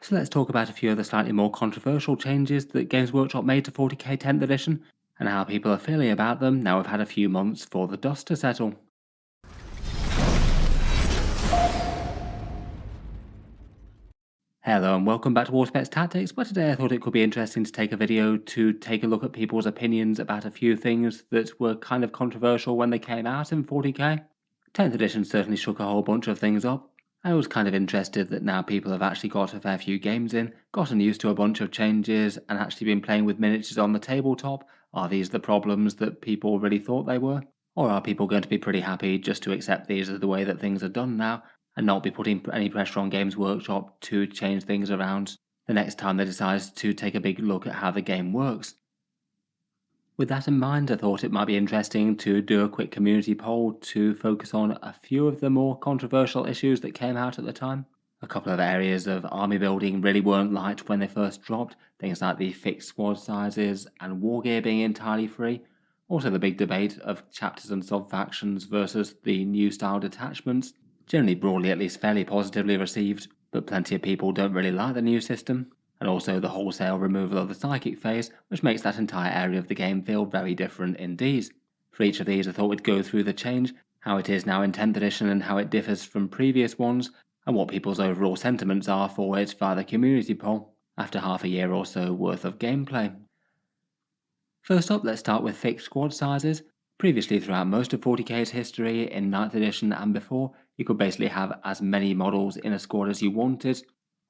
So let's talk about a few of the slightly more controversial changes that Games Workshop made to 40k 10th edition, and how people are feeling about them now we've had a few months for the dust to settle. Hello and welcome back to Auspex Tactics, where today I thought it could be interesting to take a video to take a look at people's opinions about a few things that were kind of controversial when they came out in 40k. 10th edition certainly shook a whole bunch of things up. I was kind of interested that now people have actually got a fair few games in, gotten used to a bunch of changes, and actually been playing with miniatures on the tabletop. Are these the problems that people really thought they were? Or are people going to be pretty happy just to accept these as the way that things are done now, and not be putting any pressure on Games Workshop to change things around the next time they decide to take a big look at how the game works? With that in mind, I thought it might be interesting to do a quick community poll to focus on a few of the more controversial issues that came out at the time. A couple of areas of army building really weren't liked when they first dropped, things like the fixed squad sizes and Wargear being entirely free. Also the big debate of chapters and sub-factions versus the new style detachments, generally broadly at least fairly positively received, but plenty of people don't really like the new system. And also the wholesale removal of the psychic phase, which makes that entire area of the game feel very different indeed. For each of these I thought we'd go through the change, how it is now in 10th edition and how it differs from previous ones, and what people's overall sentiments are for it via the community poll, after half a year or so worth of gameplay. First up, let's start with fixed squad sizes. Previously, throughout most of 40k's history, in 9th edition and before, you could basically have as many models in a squad as you wanted,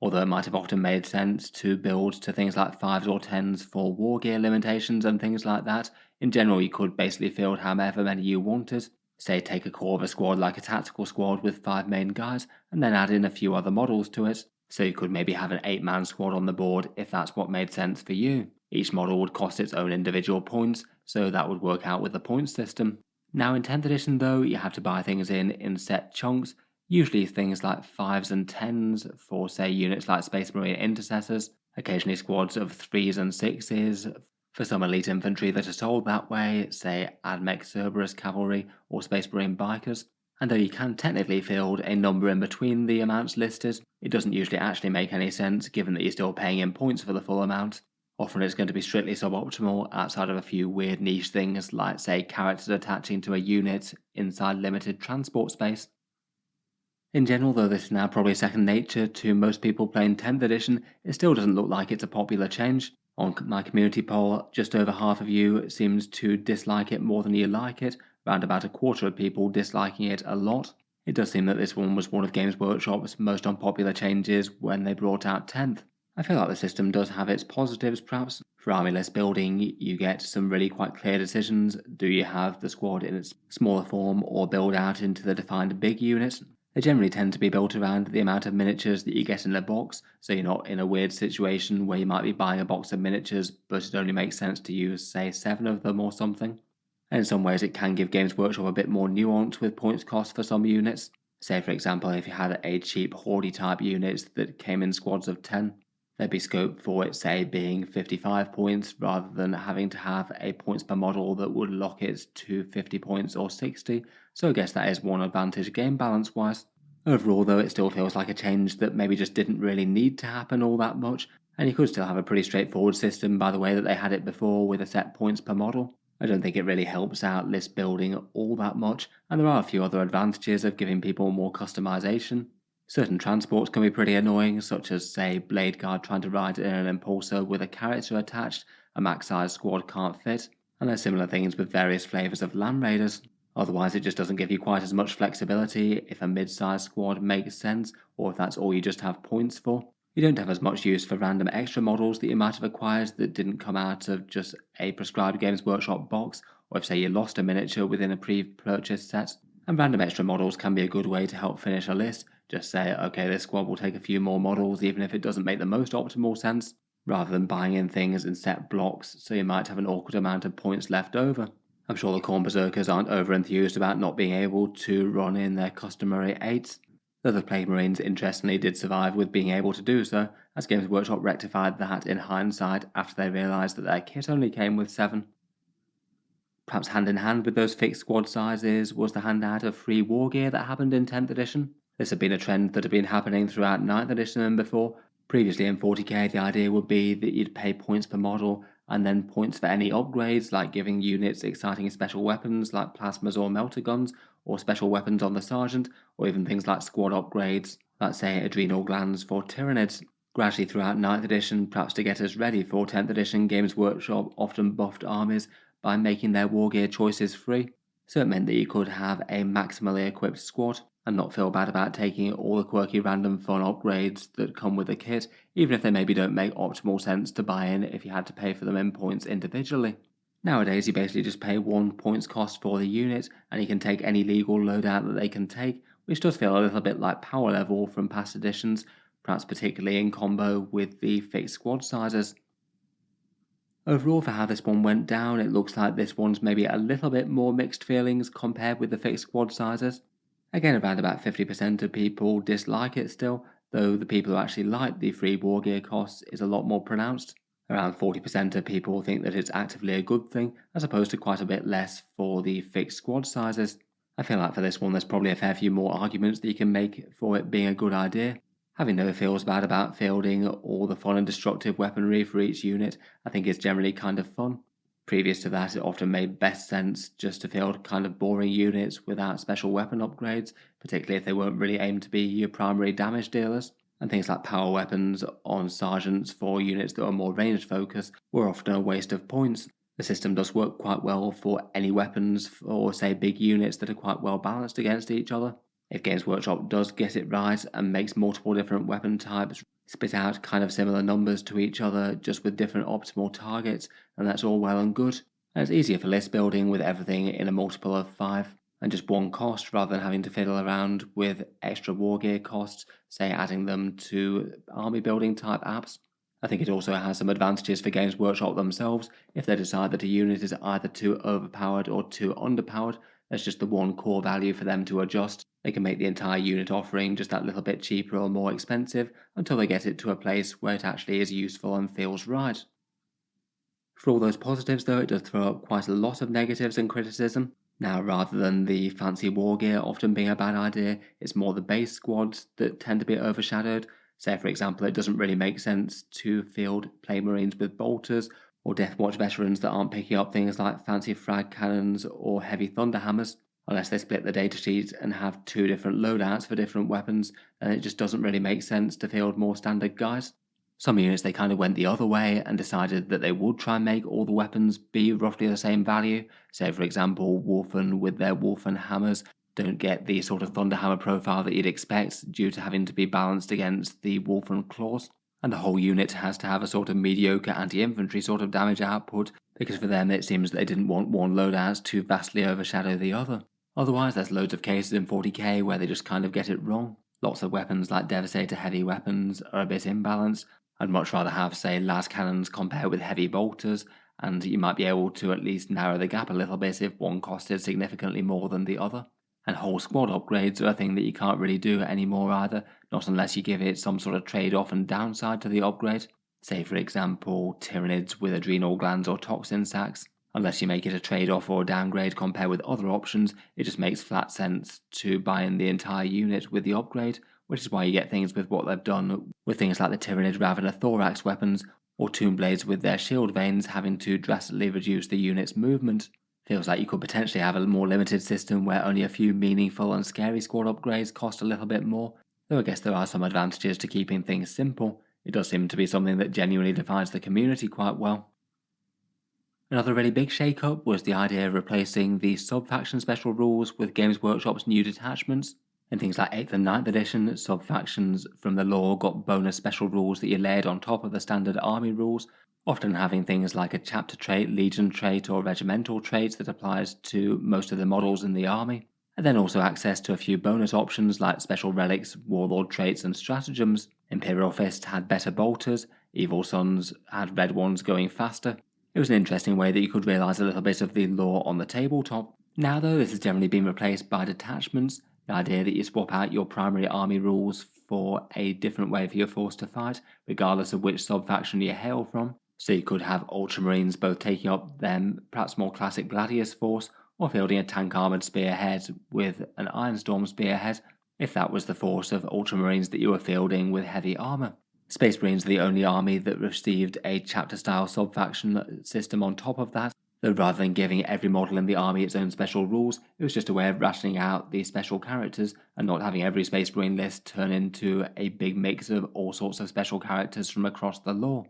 although it might have often made sense to build to things like 5s or 10s for war gear limitations and things like that. In general, you could basically field however many you wanted. Say take a core of a squad like a tactical squad with 5 main guys, and then add in a few other models to it. So you could maybe have an 8-man squad on the board if that's what made sense for you. Each model would cost its own individual points, so that would work out with the point system. Now in 10th edition though, you have to buy things in set chunks, usually things like 5s and 10s for say units like Space Marine Intercessors, occasionally squads of 3s and 6s for some elite infantry that are sold that way, say Admech Cerberus Cavalry or Space Marine Bikers. And though you can technically field a number in between the amounts listed, it doesn't usually actually make any sense given that you're still paying in points for the full amount. Often it's going to be strictly suboptimal outside of a few weird niche things like say characters attaching to a unit inside limited transport space. In general, though this is now probably second nature to most people playing 10th edition, it still doesn't look like it's a popular change. On my community poll, just over half of you seems to dislike it more than you like it, around about a quarter of people disliking it a lot. It does seem that this one was one of Games Workshop's most unpopular changes when they brought out 10th. I feel like the system does have its positives perhaps. For army list building, you get some really quite clear decisions. Do you have the squad in its smaller form or build out into the defined big unit? They generally tend to be built around the amount of miniatures that you get in a box, so you're not in a weird situation where you might be buying a box of miniatures, but it only makes sense to use, say, 7 of them or something. And in some ways it can give Games Workshop a bit more nuance with points cost for some units. Say for example, if you had a cheap Horde type unit that came in squads of 10, there'd be scope for it, say, being 55 points rather than having to have a points per model that would lock it to 50 points or 60, so I guess that is one advantage game balance wise. Overall though, it still feels like a change that maybe just didn't really need to happen all that much, and you could still have a pretty straightforward system by the way that they had it before with a set points per model. I don't think it really helps out list building all that much, and there are a few other advantages of giving people more customization. Certain transports can be pretty annoying, such as say Blade Guard trying to ride in an impulsor with a character attached a max-sized squad can't fit, and there's similar things with various flavours of Land Raiders. Otherwise it just doesn't give you quite as much flexibility if a mid-sized squad makes sense, or if that's all you just have points for. You don't have as much use for random extra models that you might have acquired that didn't come out of just a prescribed Games Workshop box, or if say you lost a miniature within a pre-purchased set. And random extra models can be a good way to help finish a list. Just say, okay, this squad will take a few more models even if it doesn't make the most optimal sense, rather than buying in things in set blocks, so you might have an awkward amount of points left over. I'm sure the Khorne Berserkers aren't over-enthused about not being able to run in their customary 8s, though the Plague Marines interestingly did survive with being able to do so, as Games Workshop rectified that in hindsight after they realised that their kit only came with 7. Perhaps hand in hand with those fixed squad sizes was the handout of free war gear that happened in 10th edition. This had been a trend that had been happening throughout 9th edition and before, Previously in 40k, the idea would be that you'd pay points per model and then points for any upgrades, like giving units exciting special weapons like plasmas or melter guns, or special weapons on the sergeant, or even things like squad upgrades, like say adrenal glands for Tyranids. Gradually throughout 9th edition, perhaps to get us ready for 10th edition, Games Workshop often buffed armies by making their Wargear choices free, so it meant that you could have a maximally equipped squad and not feel bad about taking all the quirky random fun upgrades that come with the kit, even if they maybe don't make optimal sense to buy in if you had to pay for them in points individually. Nowadays, you basically just pay 1 points cost for the unit, and you can take any legal loadout that they can take, which does feel a little bit like power level from past editions, perhaps particularly in combo with the fixed squad sizes. Overall, for how this one went down, it looks like this one's maybe a little bit more mixed feelings compared with the fixed squad sizes. Again, around about 50% of people dislike it still, though the people who actually like the free war gear costs is a lot more pronounced. Around 40% of people think that it's actively a good thing, as opposed to quite a bit less for the fixed squad sizes. I feel like for this one there's probably a fair few more arguments that you can make for it being a good idea. Having never feels bad about fielding all the fun and destructive weaponry for each unit, I think it's generally kind of fun. Previous to that, it often made best sense just to field kind of boring units without special weapon upgrades, particularly if they weren't really aimed to be your primary damage dealers. And things like power weapons on sergeants for units that are more ranged focused were often a waste of points. The system does work quite well for any weapons for, say, big units that are quite well balanced against each other. If Games Workshop does get it right and makes multiple different weapon types spit out kind of similar numbers to each other just with different optimal targets, and that's all well and good. And it's easier for list building with everything in a multiple of 5 and just one cost rather than having to fiddle around with extra war gear costs, say adding them to army building type apps. I think it also has some advantages for Games Workshop themselves if they decide that a unit is either too overpowered or too underpowered. There's just the one core value for them to adjust. They can make the entire unit offering just that little bit cheaper or more expensive until they get it to a place where it actually is useful and feels right. For all those positives though, it does throw up quite a lot of negatives and criticism. Now, rather than the fancy war gear often being a bad idea, it's more the base squads that tend to be overshadowed. Say, for example, it doesn't really make sense to field plain marines with bolters or Deathwatch veterans that aren't picking up things like fancy frag cannons or heavy thunder hammers. Unless they split the datasheet and have 2 different loadouts for different weapons, then it just doesn't really make sense to field more standard guys. Some units they kind of went the other way and decided that they would try and make all the weapons be roughly the same value. Say, for example, Wolfen with their Wolfen hammers don't get the sort of Thunderhammer profile that you'd expect due to having to be balanced against the Wolfen claws. And the whole unit has to have a sort of mediocre anti-infantry sort of damage output, because for them it seems that they didn't want one loadout to vastly overshadow the other. Otherwise, there's loads of cases in 40k where they just kind of get it wrong. Lots of weapons like Devastator heavy weapons are a bit imbalanced. I'd much rather have, say, las cannons compared with heavy bolters, and you might be able to at least narrow the gap a little bit if one costed significantly more than the other. And whole squad upgrades are a thing that you can't really do anymore either, not unless you give it some sort of trade-off and downside to the upgrade. Say, for example, Tyranids with adrenal glands or toxin sacs. Unless you make it a trade-off or a downgrade compared with other options, it just makes flat sense to buy in the entire unit with the upgrade, which is why you get things with what they've done with things like the Tyranid Ravener Thorax weapons, or Tomb Blades with their shield veins having to drastically reduce the unit's movement. Feels like you could potentially have a more limited system where only a few meaningful and scary squad upgrades cost a little bit more, though I guess there are some advantages to keeping things simple. It does seem to be something that genuinely defines the community quite well. Another really big shake-up was the idea of replacing the Subfaction special rules with Games Workshop's new detachments. In things like 8th and 9th edition, Subfactions from the lore got bonus special rules that you layered on top of the standard army rules, often having things like a chapter trait, legion trait, or regimental traits that applies to most of the models in the army, and then also access to a few bonus options like special relics, warlord traits, and stratagems. Imperial Fist had better bolters, Evil Sons had red ones going faster. It was an interesting way that you could realise a little bit of the lore on the tabletop. Now though, this has generally been replaced by detachments, the idea that you swap out your primary army rules for a different way for your force to fight, regardless of which sub-faction you hail from. So you could have Ultramarines both taking up them perhaps more classic Gladius force, or fielding a tank armoured spearhead with an Ironstorm spearhead, if that was the force of Ultramarines that you were fielding with heavy armour. Space Marines are the only army that received a chapter-style sub-faction system on top of that, though rather than giving every model in the army its own special rules, it was just a way of rationing out the special characters and not having every Space Marine list turn into a big mix of all sorts of special characters from across the lore.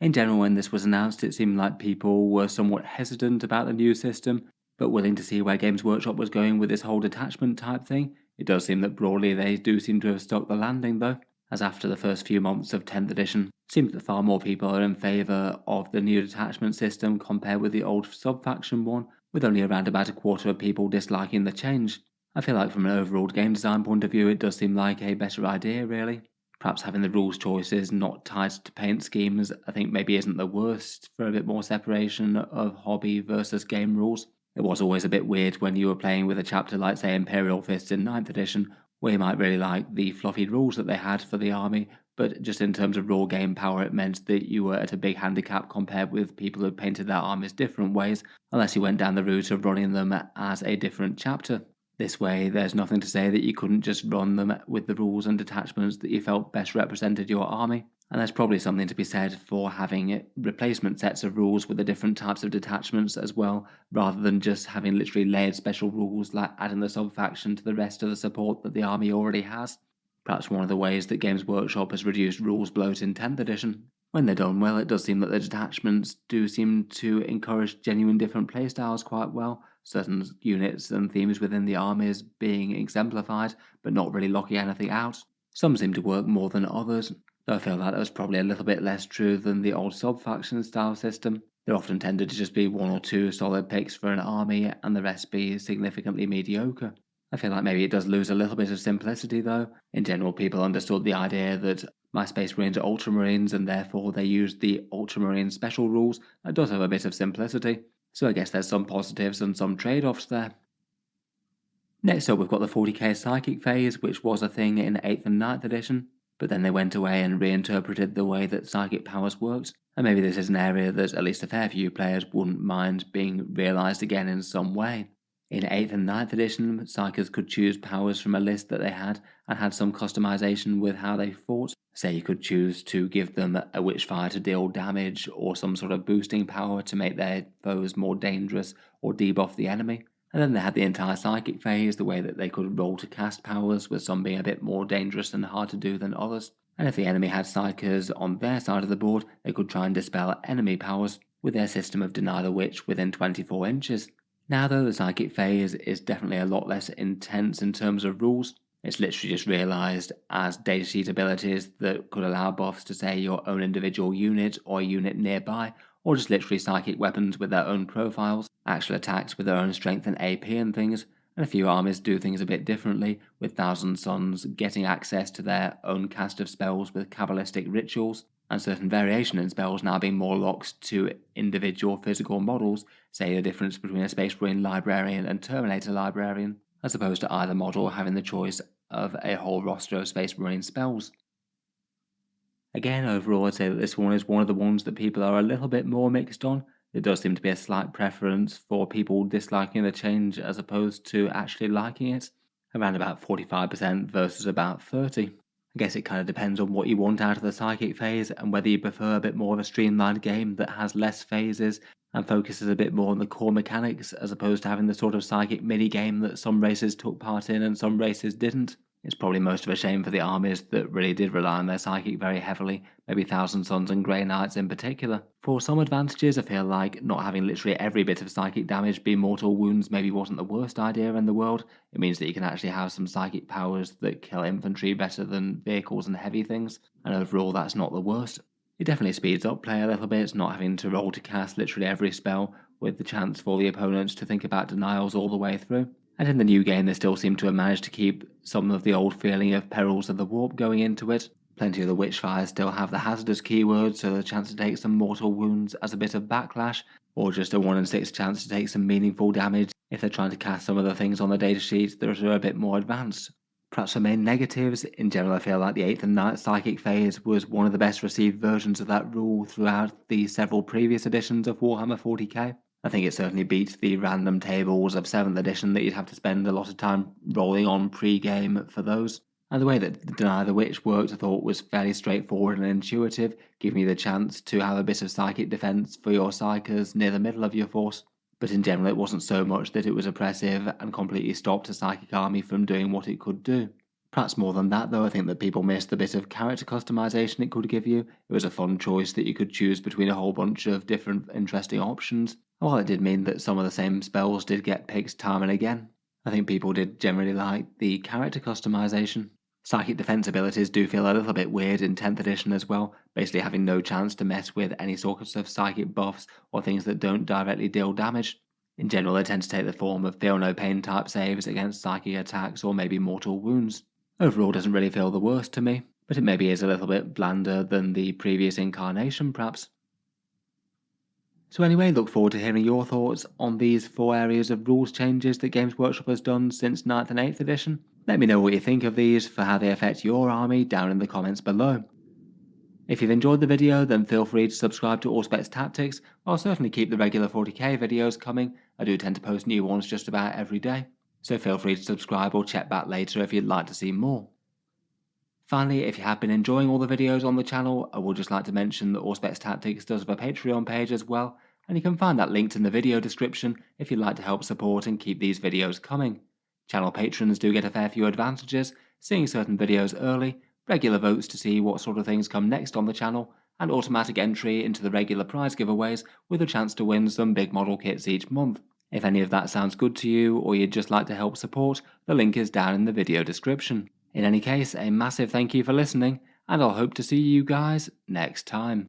In general, when this was announced, it seemed like people were somewhat hesitant about the new system, but willing to see where Games Workshop was going with this whole detachment type thing. It does seem that broadly they do seem to have stuck the landing though, as after the first few months of 10th edition, it seems that far more people are in favour of the new detachment system compared with the old sub-faction one, with only around about a quarter of people disliking the change. I feel like from an overall game design point of view, it does seem like a better idea really. Perhaps having the rules choices not tied to paint schemes, I think maybe isn't the worst for a bit more separation of hobby versus game rules. It was always a bit weird when you were playing with a chapter like, say, Imperial Fists in 9th edition, where you might really like the fluffy rules that they had for the army, but just in terms of raw game power, it meant that you were at a big handicap compared with people who painted their armies different ways, unless you went down the route of running them as a different chapter. This way, there's nothing to say that you couldn't just run them with the rules and detachments that you felt best represented your army. And there's probably something to be said for having replacement sets of rules with the different types of detachments as well, rather than just having literally layered special rules like adding the sub-faction to the rest of the support that the army already has. Perhaps one of the ways that Games Workshop has reduced rules bloat in 10th edition. When they're done well, it does seem that the detachments do seem to encourage genuine different playstyles quite well, certain units and themes within the armies being exemplified, but not really locking anything out. Some seem to work more than others, though I feel that was probably a little bit less true than the old sub-faction style system. There often tended to just be one or two solid picks for an army, and the rest be significantly mediocre. I feel like maybe it does lose a little bit of simplicity though. In general, people understood the idea that my Space Marines are Ultramarines and therefore they use the Ultramarine special rules. That does have a bit of simplicity, so I guess there's some positives and some trade-offs there. Next up, we've got the 40k Psychic phase, which was a thing in 8th and 9th edition, but then they went away and reinterpreted the way that psychic powers worked, and maybe this is an area that at least a fair few players wouldn't mind being realised again in some way. In 8th and 9th edition, Psykers could choose powers from a list that they had and had some customization with how they fought. Say you could choose to give them a Witchfire to deal damage or some sort of boosting power to make their foes more dangerous or debuff the enemy. And then they had the entire Psychic phase, the way that they could roll to cast powers, with some being a bit more dangerous and hard to do than others. And if the enemy had Psykers on their side of the board, they could try and dispel enemy powers with their system of Deny the Witch within 24 inches. Now though, the Psychic phase is definitely a lot less intense in terms of rules. It's literally just realised as datasheet abilities that could allow buffs to say your own individual unit or unit nearby, or just literally psychic weapons with their own profiles, actual attacks with their own strength and AP and things, and a few armies do things a bit differently, with Thousand Suns getting access to their own cast of spells with Kabbalistic rituals, and certain variation in spells now being more locked to individual physical models, say the difference between a Space Marine Librarian and Terminator Librarian, as opposed to either model having the choice of a whole roster of Space Marine spells. Again, overall, I'd say that this one is one of the ones that people are a little bit more mixed on. There does seem to be a slight preference for people disliking the change as opposed to actually liking it, around about 45% versus about 30%. I guess it kind of depends on what you want out of the Psychic phase and whether you prefer a bit more of a streamlined game that has less phases and focuses a bit more on the core mechanics as opposed to having the sort of Psychic mini-game that some races took part in and some races didn't. It's probably most of a shame for the armies that really did rely on their Psychic very heavily, maybe Thousand Suns and Grey Knights in particular. For some advantages, I feel like not having literally every bit of Psychic damage be mortal wounds maybe wasn't the worst idea in the world. It means that you can actually have some Psychic powers that kill infantry better than vehicles and heavy things, and overall that's not the worst. It definitely speeds up play a little bit, not having to roll to cast literally every spell, with the chance for the opponents to think about denials all the way through. And in the new game, they still seem to have managed to keep some of the old feeling of Perils of the Warp going into it. Plenty of the Witchfires still have the hazardous keyword, so the chance to take some mortal wounds as a bit of backlash, or just a 1 in 6 chance to take some meaningful damage if they're trying to cast some of the things on the datasheets that are a bit more advanced. Perhaps for main negatives, in general I feel like the 8th and 9th Psychic phase was one of the best received versions of that rule throughout the several previous editions of Warhammer 40k. I think it certainly beats the random tables of 7th edition that you'd have to spend a lot of time rolling on pre-game for those. And the way that Deny the Witch worked I thought was fairly straightforward and intuitive, giving you the chance to have a bit of psychic defense for your psychers near the middle of your force. But in general it wasn't so much that it was oppressive and completely stopped a psychic army from doing what it could do. Perhaps more than that though, I think that people missed the bit of character customization it could give you. It was a fun choice that you could choose between a whole bunch of different interesting options. While it did mean that some of the same spells did get picked time and again, I think people did generally like the character customization. Psychic defense abilities do feel a little bit weird in 10th edition as well, basically having no chance to mess with any sort of psychic buffs or things that don't directly deal damage. In general, they tend to take the form of feel no pain type saves against psychic attacks or maybe mortal wounds. Overall doesn't really feel the worst to me, but it maybe is a little bit blander than the previous incarnation perhaps. So anyway, look forward to hearing your thoughts on these 4 areas of rules changes that Games Workshop has done since 9th and 8th edition. Let me know what you think of these for how they affect your army down in the comments below. If you've enjoyed the video, then feel free to subscribe to Auspex Tactics. I'll certainly keep the regular 40k videos coming. I do tend to post new ones just about every day, so feel free to subscribe or check back later if you'd like to see more. Finally, if you have been enjoying all the videos on the channel, I would just like to mention that Auspex Tactics does have a Patreon page as well, and you can find that linked in the video description if you'd like to help support and keep these videos coming. Channel patrons do get a fair few advantages, seeing certain videos early, regular votes to see what sort of things come next on the channel, and automatic entry into the regular prize giveaways with a chance to win some big model kits each month. If any of that sounds good to you or you'd just like to help support, the link is down in the video description. In any case, a massive thank you for listening, and I'll hope to see you guys next time.